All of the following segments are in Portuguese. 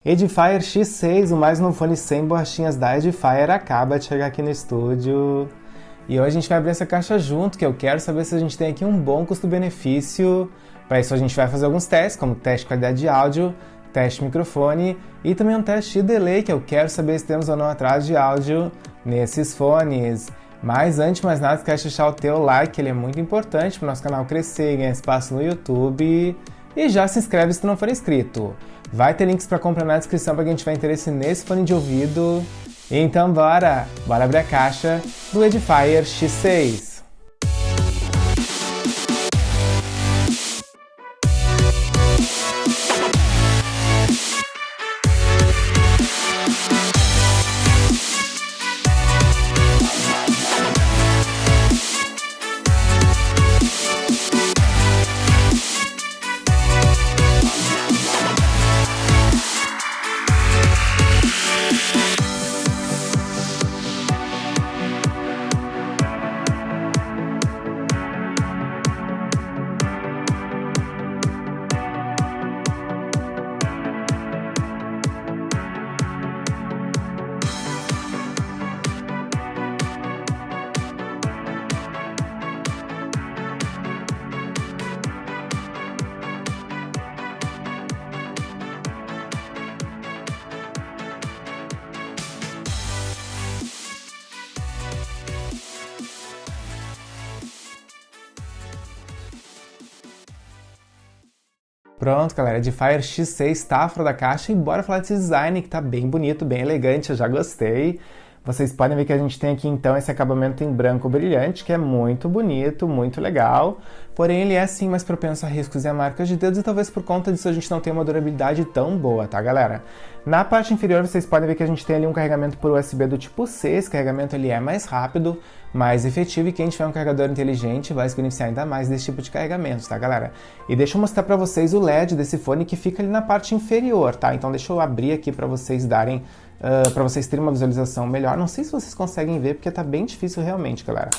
Edifier X6, o mais novo fone sem borrachinhas da Edifier, acaba de chegar aqui no estúdio. E hoje a gente vai abrir essa caixa junto, que eu quero saber se a gente tem aqui um bom custo-benefício. Para isso a gente vai fazer alguns testes, como teste de qualidade de áudio, teste de microfone e também um teste de delay, que eu quero saber se temos ou não atraso de áudio nesses fones. Mas antes de mais nada, esquece de deixar o teu like, ele é muito importante para o nosso canal crescer e ganhar espaço no YouTube. E já se inscreve se tu não for inscrito. Vai ter links para compra na descrição para quem tiver interesse nesse fone de ouvido. Então bora abrir a caixa do Edifier X6. Pronto, galera, Edifier X6 tá fora da caixa e bora falar desse design que tá bem bonito, bem elegante, eu já gostei. Vocês podem ver que a gente tem aqui então esse acabamento em branco brilhante, que é muito bonito, muito legal. Porém, ele é sim mais propenso a riscos e a marcas de dedos e talvez por conta disso a gente não tenha uma durabilidade tão boa, tá, galera? Na parte inferior vocês podem ver que a gente tem ali um carregamento por USB do tipo C. Esse carregamento ele é mais rápido, mais efetivo e quem tiver um carregador inteligente vai se beneficiar ainda mais desse tipo de carregamento, tá, galera? E deixa eu mostrar pra vocês o LED desse fone que fica ali na parte inferior, tá? Então deixa eu abrir aqui pra vocês darem... para vocês terem uma visualização melhor. Não sei se vocês conseguem ver, porque tá bem difícil realmente, galera.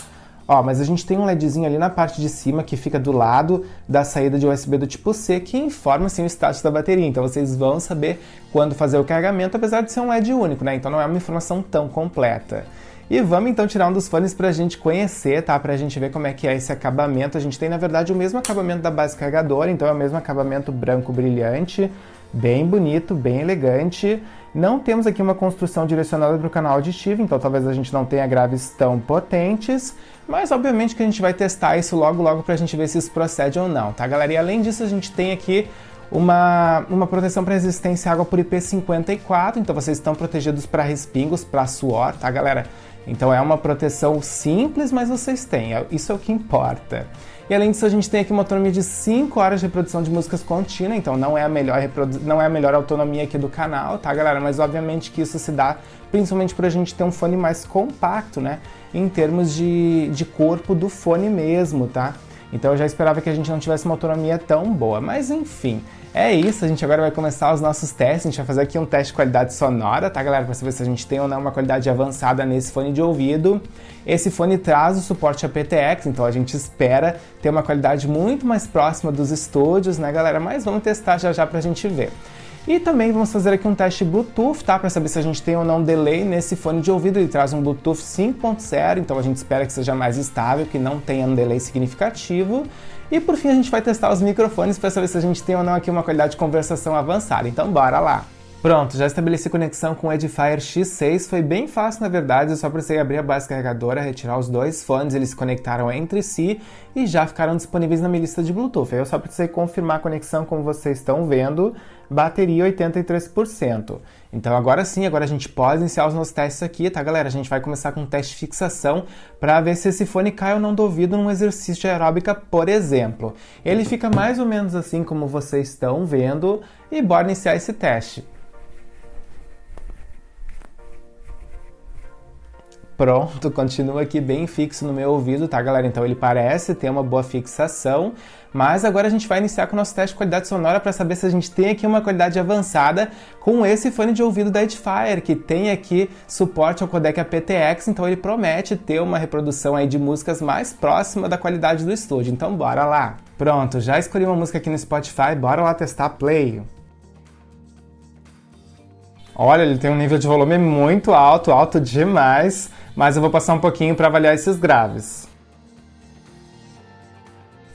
Ó, mas a gente tem um LEDzinho ali na parte de cima, que fica do lado da saída de USB do tipo C, que informa, assim, o status da bateria. Então vocês vão saber quando fazer o carregamento, apesar de ser um LED único, né? Então não é uma informação tão completa. E vamos então tirar um dos fones pra gente conhecer, tá? Pra gente ver como é que é esse acabamento. A gente tem, na verdade, o mesmo acabamento da base carregadora, então é o mesmo acabamento branco brilhante, bem bonito, bem elegante. Não temos aqui uma construção direcionada para o canal auditivo, então talvez a gente não tenha graves tão potentes, mas obviamente que a gente vai testar isso logo para a gente ver se isso procede ou não, tá, galera? E além disso a gente tem aqui uma proteção para resistência à água por IP54, então vocês estão protegidos para respingos, para suor, tá, galera? Então é uma proteção simples, mas vocês têm, isso é o que importa. E além disso a gente tem aqui uma autonomia de 5 horas de reprodução de músicas contínua, então não é a melhor autonomia aqui do canal, tá, galera? Mas obviamente que isso se dá principalmente por a gente ter um fone mais compacto, né? Em termos de corpo do fone mesmo, tá? Então eu já esperava que a gente não tivesse uma autonomia tão boa, mas enfim, é isso, a gente agora vai começar os nossos testes, a gente vai fazer aqui um teste de qualidade sonora, tá, galera, para saber se a gente tem ou não uma qualidade avançada nesse fone de ouvido. Esse fone traz o suporte aptX, então a gente espera ter uma qualidade muito mais próxima dos estúdios, né, galera, mas vamos testar já pra gente ver. E também vamos fazer aqui um teste Bluetooth, tá? Para saber se a gente tem ou não delay nesse fone de ouvido. Ele traz um Bluetooth 5.0, então a gente espera que seja mais estável, que não tenha um delay significativo. E por fim a gente vai testar os microfones para saber se a gente tem ou não aqui uma qualidade de conversação avançada. Então bora lá! Pronto, já estabeleci conexão com o Edifier X6, foi bem fácil na verdade, eu só precisei abrir a base carregadora, retirar os dois fones, eles se conectaram entre si e já ficaram disponíveis na minha lista de Bluetooth. Eu só precisei confirmar a conexão como vocês estão vendo, bateria 83%. Então agora sim, agora a gente pode iniciar os nossos testes aqui, tá, galera? A gente vai começar com um teste de fixação para ver se esse fone cai ou não do ouvido num exercício de aeróbica, por exemplo. Ele fica mais ou menos assim como vocês estão vendo e bora iniciar esse teste. Pronto, continua aqui bem fixo no meu ouvido, tá, galera? Então ele parece ter uma boa fixação, mas agora a gente vai iniciar com o nosso teste de qualidade sonora para saber se a gente tem aqui uma qualidade avançada com esse fone de ouvido da Edifier, que tem aqui suporte ao codec aptX, então ele promete ter uma reprodução aí de músicas mais próxima da qualidade do estúdio. Então bora lá! Pronto, já escolhi uma música aqui no Spotify, bora lá testar play! Olha, ele tem um nível de volume muito alto, alto demais, mas eu vou passar um pouquinho para avaliar esses graves.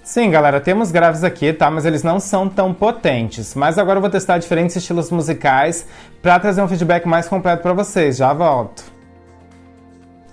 Sim, galera, temos graves aqui, tá? Mas eles não são tão potentes. Mas agora eu vou testar diferentes estilos musicais para trazer um feedback mais completo para vocês. Já volto.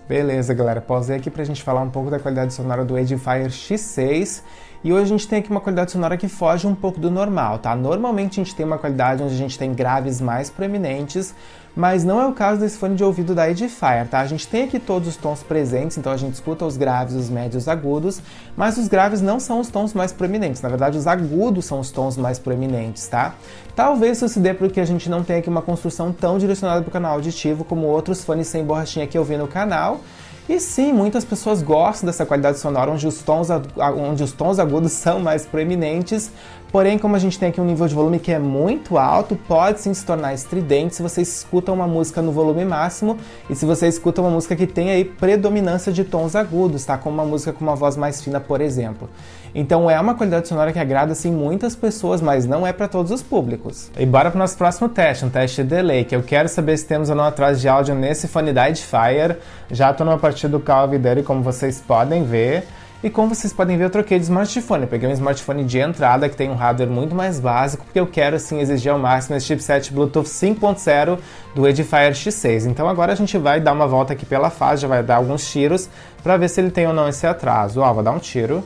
Beleza, galera, pausei aqui pra gente falar um pouco da qualidade sonora do Edifier X6 e hoje a gente tem aqui uma qualidade sonora que foge um pouco do normal, tá? Normalmente a gente tem uma qualidade onde a gente tem graves mais proeminentes, mas não é o caso desse fone de ouvido da Edifier, tá? A gente tem aqui todos os tons presentes, então a gente escuta os graves, os médios, os agudos, mas os graves não são os tons mais proeminentes, na verdade os agudos são os tons mais proeminentes, tá? Talvez isso se dê porque a gente não tem aqui uma construção tão direcionada para o canal auditivo como outros fones sem borrachinha que eu vi no canal. E sim, muitas pessoas gostam dessa qualidade sonora onde os tons agudos são mais proeminentes, porém como a gente tem aqui um nível de volume que é muito alto, pode sim se tornar estridente se você escuta uma música no volume máximo e se você escuta uma música que tem aí predominância de tons agudos, tá? Como uma música com uma voz mais fina, por exemplo. Então é uma qualidade sonora que agrada sim muitas pessoas, mas não é para todos os públicos. E bora para o nosso próximo teste, um teste de delay, que eu quero saber se temos ou não atraso de áudio nesse fone da Edifier. Já estou numa partida do Call of Duty, como vocês podem ver. E como vocês podem ver, eu troquei de smartphone. Eu peguei um smartphone de entrada que tem um hardware muito mais básico, porque eu quero sim exigir ao máximo esse chipset Bluetooth 5.0 do Edifier X6. Então agora a gente vai dar uma volta aqui pela fase, já vai dar alguns tiros para ver se ele tem ou não esse atraso. Ó, vou dar um tiro.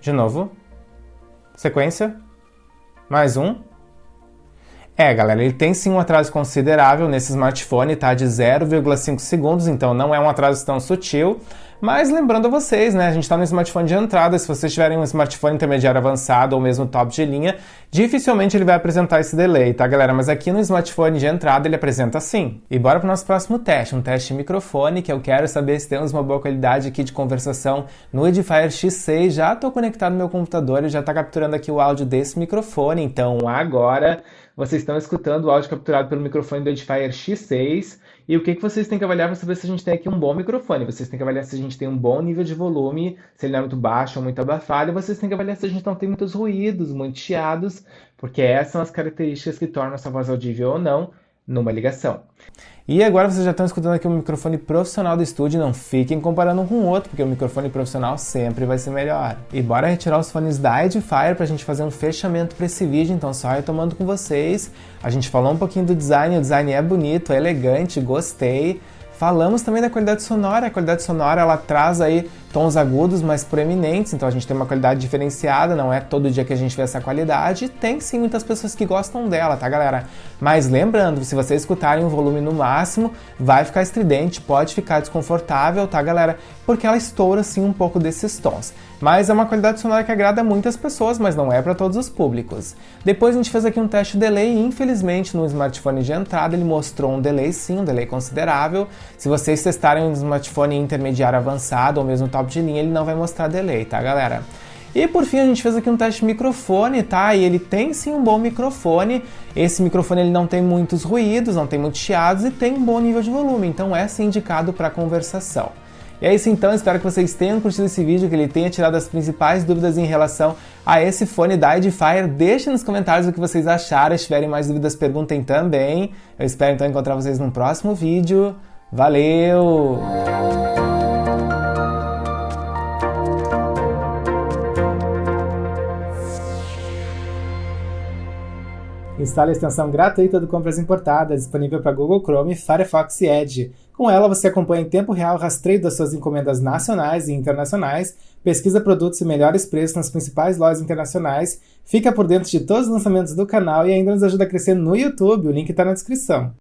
De novo. Sequência. Mais um. Galera, ele tem sim um atraso considerável nesse smartphone, tá? De 0,5 segundos, então não é um atraso tão sutil. Mas lembrando a vocês, né? A gente está no smartphone de entrada, se vocês tiverem um smartphone intermediário avançado ou mesmo top de linha, dificilmente ele vai apresentar esse delay, tá, galera? Mas aqui no smartphone de entrada ele apresenta sim. E bora para o nosso próximo teste, um teste de microfone, que eu quero saber se temos uma boa qualidade aqui de conversação no Edifier X6. Já estou conectado no meu computador e já está capturando aqui o áudio desse microfone, então agora vocês estão escutando o áudio capturado pelo microfone do Edifier X6. E o que vocês têm que avaliar para saber se a gente tem aqui um bom microfone? Vocês têm que avaliar se a gente tem um bom nível de volume, se ele não é muito baixo ou muito abafado, e vocês têm que avaliar se a gente não tem muitos ruídos, muitos chiados, porque essas são as características que tornam essa voz audível ou não numa ligação. E agora vocês já estão escutando aqui um microfone profissional do estúdio, não fiquem comparando um com o outro, porque o microfone profissional sempre vai ser melhor. E bora retirar os fones da Edifier para a gente fazer um fechamento para esse vídeo, então só retomando com vocês. A gente falou um pouquinho do design, o design é bonito, é elegante, gostei. Falamos também da qualidade sonora, a qualidade sonora ela traz aí tons agudos mais proeminentes, então a gente tem uma qualidade diferenciada, não é todo dia que a gente vê essa qualidade, e tem sim muitas pessoas que gostam dela, tá, galera? Mas lembrando, se vocês escutarem o volume no máximo, vai ficar estridente, pode ficar desconfortável, tá, galera? Porque ela estoura sim um pouco desses tons. Mas é uma qualidade sonora que agrada muitas pessoas, mas não é para todos os públicos. Depois a gente fez aqui um teste de delay e infelizmente no smartphone de entrada ele mostrou um delay sim, um delay considerável. Se vocês testarem um smartphone intermediário avançado ou mesmo top de linha, ele não vai mostrar delay, tá, galera? E por fim a gente fez aqui um teste de microfone, tá? E ele tem sim um bom microfone. Esse microfone ele não tem muitos ruídos, não tem muitos chiados e tem um bom nível de volume, então é sim indicado para conversação. E é isso então, espero que vocês tenham curtido esse vídeo, que ele tenha tirado as principais dúvidas em relação a esse fone da Edifier. Deixem nos comentários o que vocês acharam, se tiverem mais dúvidas perguntem também. Eu espero então encontrar vocês no próximo vídeo. Valeu! Instale a extensão gratuita do Compras Importadas, disponível para Google Chrome, Firefox e Edge. Com ela, você acompanha em tempo real o rastreio das suas encomendas nacionais e internacionais, pesquisa produtos e melhores preços nas principais lojas internacionais, fica por dentro de todos os lançamentos do canal e ainda nos ajuda a crescer no YouTube, o link está na descrição.